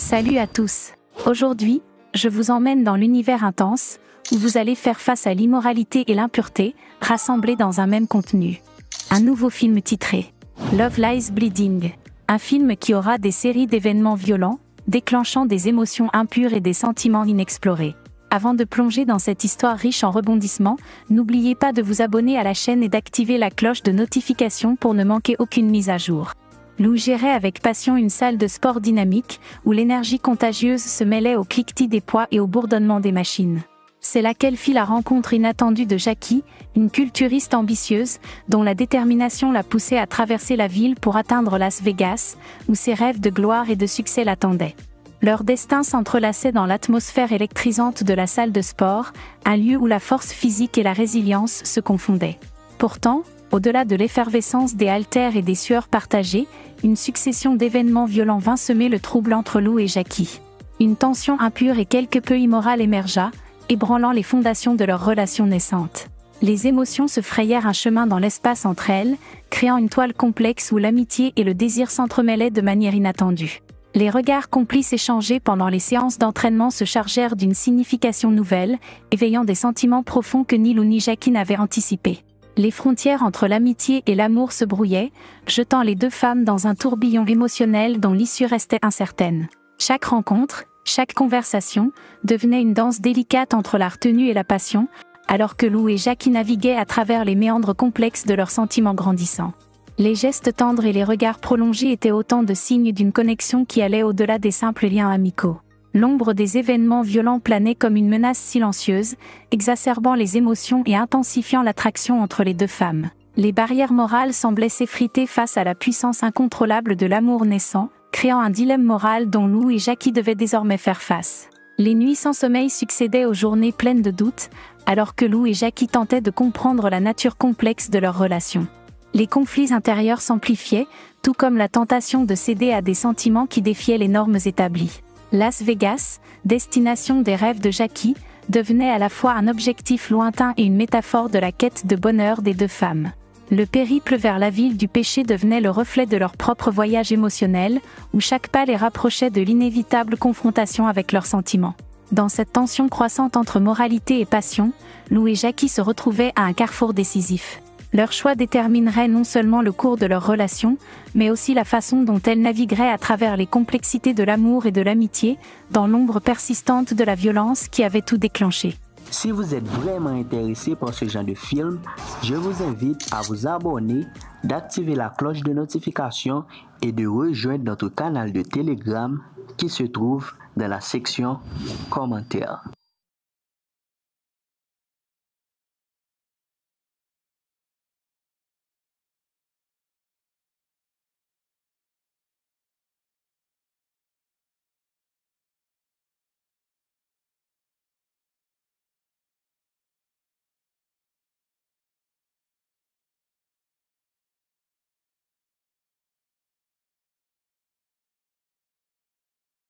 Salut à tous. Aujourd'hui, je vous emmène dans l'univers intense, où vous allez faire face à l'immoralité et l'impureté, rassemblées dans un même contenu. Un nouveau film titré Love Lies Bleeding. Un film qui aura des séries d'événements violents, déclenchant des émotions impures et des sentiments inexplorés. Avant de plonger dans cette histoire riche en rebondissements, n'oubliez pas de vous abonner à la chaîne et d'activer la cloche de notification pour ne manquer aucune mise à jour. Lou gérait avec passion une salle de sport dynamique, où l'énergie contagieuse se mêlait au cliquetis des poids et au bourdonnement des machines. C'est là qu'elle fit la rencontre inattendue de Jackie, une culturiste ambitieuse, dont la détermination la poussait à traverser la ville pour atteindre Las Vegas, où ses rêves de gloire et de succès l'attendaient. Leur destin s'entrelaçait dans l'atmosphère électrisante de la salle de sport, un lieu où la force physique et la résilience se confondaient. Pourtant, au-delà de l'effervescence des haltères et des sueurs partagées, une succession d'événements violents vint semer le trouble entre Lou et Jackie. Une tension impure et quelque peu immorale émergea, ébranlant les fondations de leur relation naissante. Les émotions se frayèrent un chemin dans l'espace entre elles, créant une toile complexe où l'amitié et le désir s'entremêlaient de manière inattendue. Les regards complices échangés pendant les séances d'entraînement se chargèrent d'une signification nouvelle, éveillant des sentiments profonds que ni Lou ni Jackie n'avaient anticipés. Les frontières entre l'amitié et l'amour se brouillaient, jetant les deux femmes dans un tourbillon émotionnel dont l'issue restait incertaine. Chaque rencontre, chaque conversation, devenait une danse délicate entre la retenue et la passion, alors que Lou et Jackie naviguaient à travers les méandres complexes de leurs sentiments grandissants. Les gestes tendres et les regards prolongés étaient autant de signes d'une connexion qui allait au-delà des simples liens amicaux. L'ombre des événements violents planait comme une menace silencieuse, exacerbant les émotions et intensifiant l'attraction entre les deux femmes. Les barrières morales semblaient s'effriter face à la puissance incontrôlable de l'amour naissant, créant un dilemme moral dont Lou et Jackie devaient désormais faire face. Les nuits sans sommeil succédaient aux journées pleines de doutes, alors que Lou et Jackie tentaient de comprendre la nature complexe de leur relation. Les conflits intérieurs s'amplifiaient, tout comme la tentation de céder à des sentiments qui défiaient les normes établies. Las Vegas, destination des rêves de Jackie, devenait à la fois un objectif lointain et une métaphore de la quête de bonheur des deux femmes. Le périple vers la ville du péché devenait le reflet de leur propre voyage émotionnel, où chaque pas les rapprochait de l'inévitable confrontation avec leurs sentiments. Dans cette tension croissante entre moralité et passion, Lou et Jackie se retrouvaient à un carrefour décisif. Leur choix déterminerait non seulement le cours de leur relation, mais aussi la façon dont elles navigueraient à travers les complexités de l'amour et de l'amitié, dans l'ombre persistante de la violence qui avait tout déclenché. Si vous êtes vraiment intéressé par ce genre de film, je vous invite à vous abonner, d'activer la cloche de notification et de rejoindre notre canal de Telegram qui se trouve dans la section commentaires.